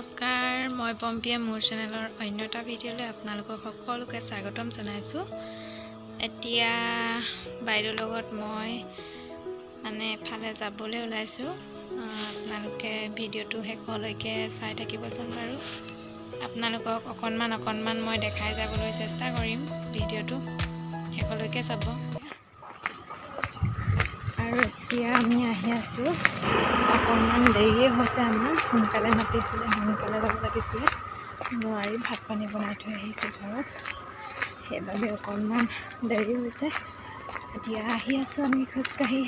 নমস্কাৰ, মই পম্পিয়ে মোৰ চেনেলৰ অন্য এটা ভিডিঅ'লৈ আপোনালোকক সকলোকে স্বাগতম জনাইছোঁ। এতিয়া বাইদেউৰ লগত মই এফালে যাবলৈ ওলাইছোঁ। আপোনালোকে ভিডিঅ'টো শেষলৈকে চাই থাকিবচোন বাৰু। আপোনালোকক অকণমান মই দেখাই যাবলৈ চেষ্টা কৰিম। ভিডিঅ'টো শেষলৈকে চাব। আৰু এতিয়া আমি আহি আছোঁ। অকণমান দেৰিয়ে হৈছে, আমাৰ সোনকালে মাতিছিলে, সোনকালে যাব লাগিছিলে, নোৱাৰি ভাত পানী বনাই থৈ আহিছোঁ ঘৰত, সেইবাবে অকণমান দেৰি হৈছে। এতিয়া আহি আছোঁ আমি খোজকাঢ়ি,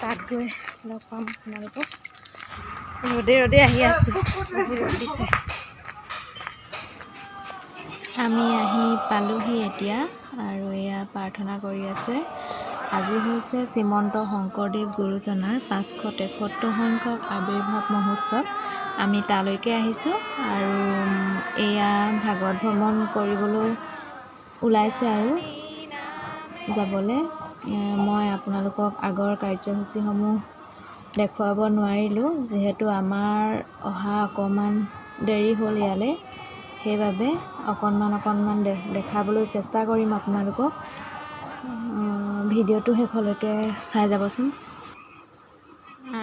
তাত গৈ লগ পাম আপোনালোকক। ৰ'দে আহি আছোঁ, বহুত ৰ'দ দিছে। আমি আহি পালোহি এতিয়া, আৰু এয়া প্ৰাৰ্থনা কৰি আছে। আজি হৈছে শ্ৰীমন্ত শংকৰদেৱ গুৰুজনাৰ 573 সংখ্যক আৱিৰ্ভাৱ মহোৎসৱ। আমি তালৈকে আহিছোঁ, আৰু এয়া ভাগৱত ভ্ৰমণ কৰিবলৈ ওলাইছে আৰু যাবলৈ। মই আপোনালোকক আগৰ কাৰ্যসূচীসমূহ দেখুৱাব নোৱাৰিলোঁ, যিহেতু আমাৰ অহা অকণমান দেৰি হ'ল ইয়ালৈ, সেইবাবে অকণমান দেখাবলৈ চেষ্টা কৰিম আপোনালোকক। ভিডিঅ'টো শেষলৈকে চাই যাবচোন।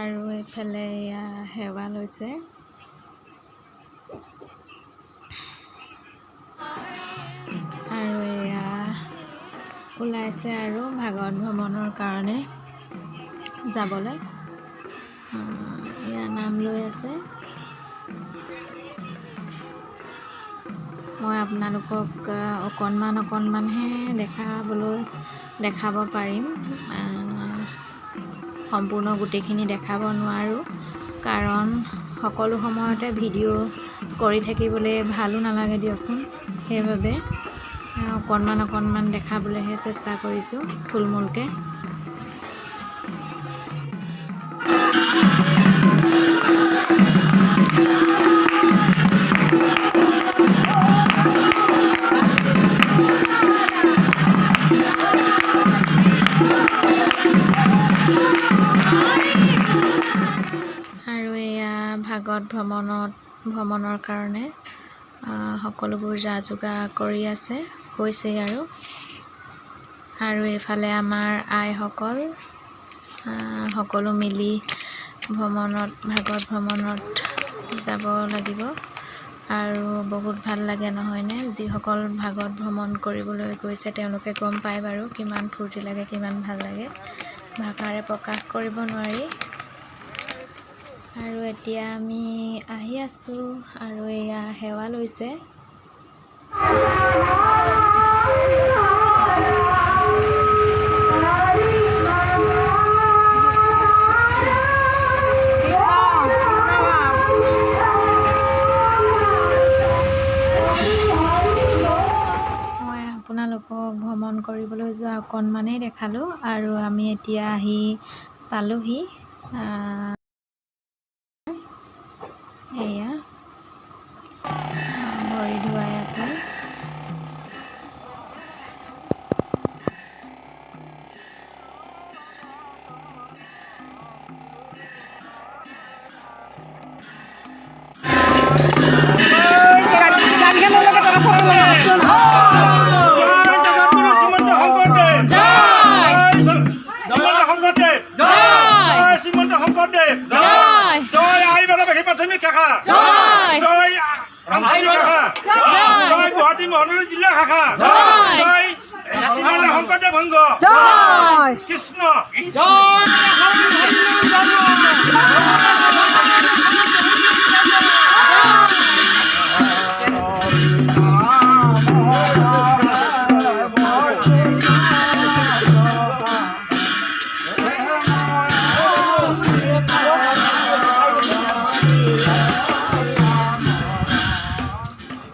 আৰু এইফালে এয়া সেৱা লৈছে। আৰু এয়া ওলাইছে আৰু ভাগৱত ভ্ৰমণৰ কাৰণে যাবলৈ। এয়া নাম লৈ আছে। মই আপোনালোকক অকণমানহে দেখাব পাৰিম। সম্পূৰ্ণ গোটেইখিনি দেখাব নোৱাৰোঁ, কাৰণ সকলো সময়তে ভিডিঅ' কৰি থাকিবলৈ ভালো নালাগে দিয়কচোন। সেইবাবে অকণমান দেখাবলৈহে চেষ্টা কৰিছোঁ থুলমূলকৈ। আৰু এয়া ভাগৱত ভ্ৰমণৰ কাৰণে সকলোবোৰ যা যোগাৰ কৰি হৈছেই আৰু এইফালে আমাৰ আইসকল সকলো মিলি ভাগৱত ভ্ৰমণত যাব লাগিব। আৰু বহুত ভাল লাগে নহয়নে? যিসকল ভাগৱত ভ্ৰমণ কৰিবলৈ গৈছে তেওঁলোকে গম পায় বাৰু, কিমান ফূৰ্তি লাগে, কিমান ভাল লাগে, ভাষাৰে প্ৰকাশ কৰিব নোৱাৰি। আৰু এতিয়া আমি আহি আছোঁ, আৰু এয়া সেৱা লৈছে। মই আপোনালোকক ভ্ৰমণ কৰিবলৈ যোৱা অকণমানেই দেখালোঁ, আৰু আমি এতিয়া আহি পালোহি। এয়া ভৰি ধুৱাই আছে। গুৱাহাটী মহানগৰ জিলা শাখা শংকৰদেৱ সংঘ কৃষ্ণ।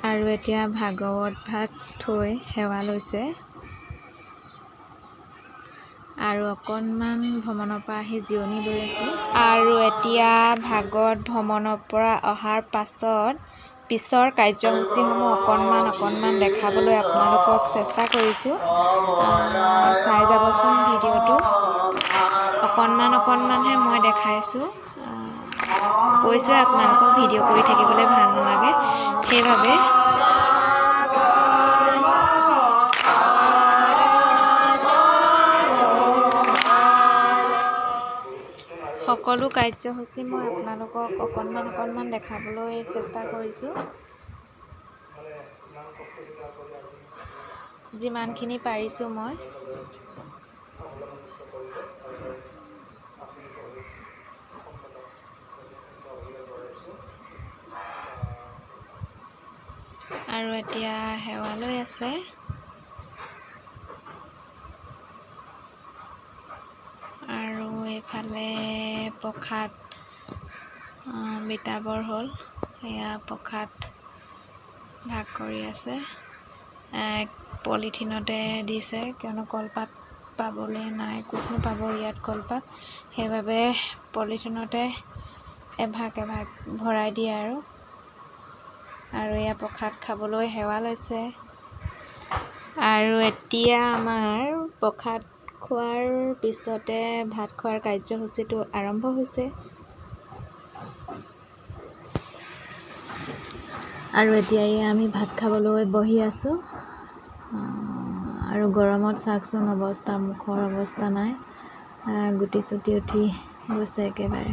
আৰু এতিয়া ভাগৱত ভাগ থৈ সেৱা লৈছে। আৰু অকণমান ভ্ৰমণৰ পৰা আহি জিৰণি লৈ আছোঁ। আৰু এতিয়া ভাগৱত ভ্ৰমণৰ পৰা অহাৰ পিছৰ কাৰ্যসূচীসমূহ অকণমান দেখাবলৈ আপোনালোকক চেষ্টা কৰিছোঁ। চাই যাবচোন ভিডিঅ'টো। অকণমানহে মই দেখাইছোঁ। কৈছোঁ আপোনালোকক ভিডিঅ' কৰি থাকিবলৈ ভাল নালাগে, সেইবাবে সকলো কাৰ্যসূচী মই আপোনালোকক অকণমান দেখাবলৈ চেষ্টা কৰিছোঁ, যিমানখিনি পাৰিছোঁ মই। আৰু এতিয়া সেৱা লৈ আছে। আৰু এইফালে প্ৰসাদ বিতাবৰ হ'ল, এয়া প্ৰসাদ ভাগ কৰি আছে। পলিথিনতে দিছে, কিয়নো কলপাত পাবলৈ নাই, ক'তনো পাব ইয়াত কলপাত, সেইবাবে পলিথিনতে এভাগ ভৰাই দিয়ে আৰু এয়া প্ৰসাদ খাবলৈ সেৱা লৈছে। আৰু এতিয়া আমাৰ প্ৰসাদ খোৱাৰ পিছতে ভাত খোৱাৰ কাৰ্যসূচীটো আৰম্ভ হৈছে। আৰু এতিয়া আমি ভাত খাবলৈ বহি আছোঁ। আৰু গৰমত চাওকচোন অৱস্থা, মুখৰ অৱস্থা নাই, গুটি চুটি উঠি গৈছে একেবাৰে।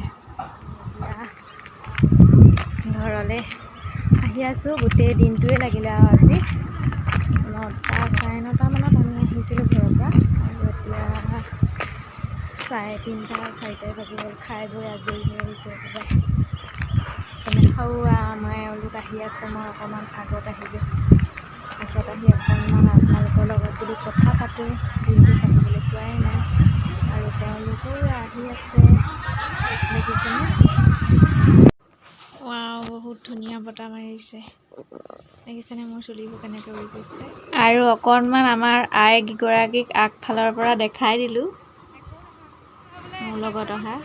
ঘৰলৈ আহি আছোঁ, গোটেই দিনটোৱে লাগিলে আৰু আজি 9টা 9:30 মানত আমি আহিছিলোঁ ঘৰৰ পৰা। আৰু এতিয়া 3:30 4টাই বাজি গ'ল, খাই বৈ আজৰি হৈ আহিছোঁ একেবাৰে। আমাৰ এওঁলোক আহি আছে, মই অকণমান আগত আহিলোঁ। আগত আহি অকণমান আপোনালোকৰ লগত বুলি কথা পাতোঁ, দিনটো পাতিবলৈ পোৱাই নাই। আৰু তেওঁলোকো আহি আছে, দেখিছেনে? বহুত ধুনীয়া বতাহ মাৰিছে, দেখিছেনে মোৰ চুলিবোৰ কেনেকৈ উৰি গৈছে। আৰু অকণমান আমাৰ আইগৰাকীক আগফালৰ পৰা দেখাই দিলোঁ, মোৰ লগত অহা।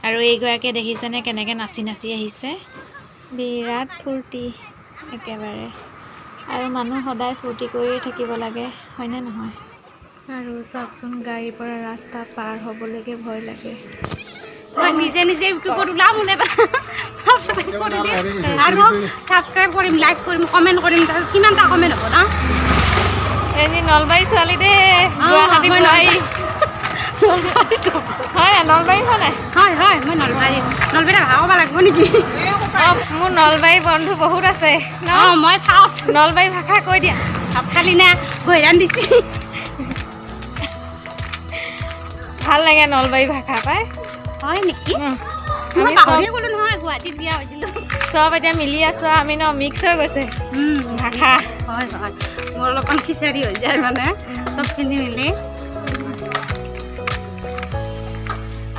আৰু এইগৰাকীয়ে দেখিছেনে কেনেকৈ নাচি নাচি আহিছে, বিৰাট ফূৰ্তি একেবাৰে। আৰু মানুহ সদায় ফূৰ্তি কৰিয়ে থাকিব লাগে, হয়নে নহয়? আৰু চাওকচোন, গাড়ীৰ পৰা ৰাস্তা পাৰ হ'বলৈকে ভয় লাগে। মই নিজে ইউটিউবত ওলাম, আৰু ছাবস্ক্ৰাইব কৰিম, লাইক কৰিম, কমেণ্ট কৰিম। কিমানটা কমেণ্ট হ'ব ন? এজনী নলবাৰী ছোৱালী দেই, গুৱাহাটী বোৱাৰী। হয় নলবাৰী হোৱা নাই? হয় মই নলবাৰী ভাষা ক'ব লাগিব নেকি? মোৰ নলবাৰী বন্ধু বহুত আছে। মই ফাৰ্ষ্ট নলবাৰী ভাষা কৈ দিয়া। ভাত খালি না? বহিৰাণ দিছি। ভাল লাগে নলবাৰী ভাষা পাই। হয় নেকি? আমি পাহৰি গ'লো নহয়, গুৱাহাটীত বিয়া হৈছিলোঁ। চব এতিয়া মিলি আছোঁ, আমি মিক্স হৈ গৈছে ভাষা। হয় মোৰ অলপমান খিচাৰি হৈ যায় মানে, চবখিনি মিলি।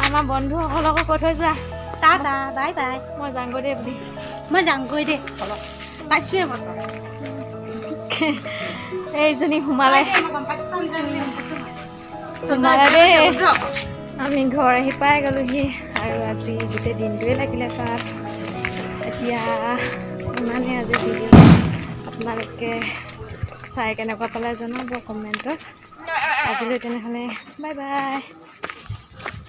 আমাৰ বন্ধুসকলকো কৈ থৈ যোৱা। Tata, bye bye. মই যাংগৈ দেই বুলি। মই যাংগৈ দেই, পাইছোঁৱে বতৰ। এইজনী সোমালে দেই। আমি ঘৰ আহি পাই গ'লোহি। আৰু আজি গোটেই দিনটোৱে লাগিলে তাত। এতিয়া ইমানেই আজি ভিডিঅ', আপোনালোকে চাই কেনেকুৱা পালে জনাব কমেণ্টত। আজিলৈ তেনেহ'লে বাই বাই।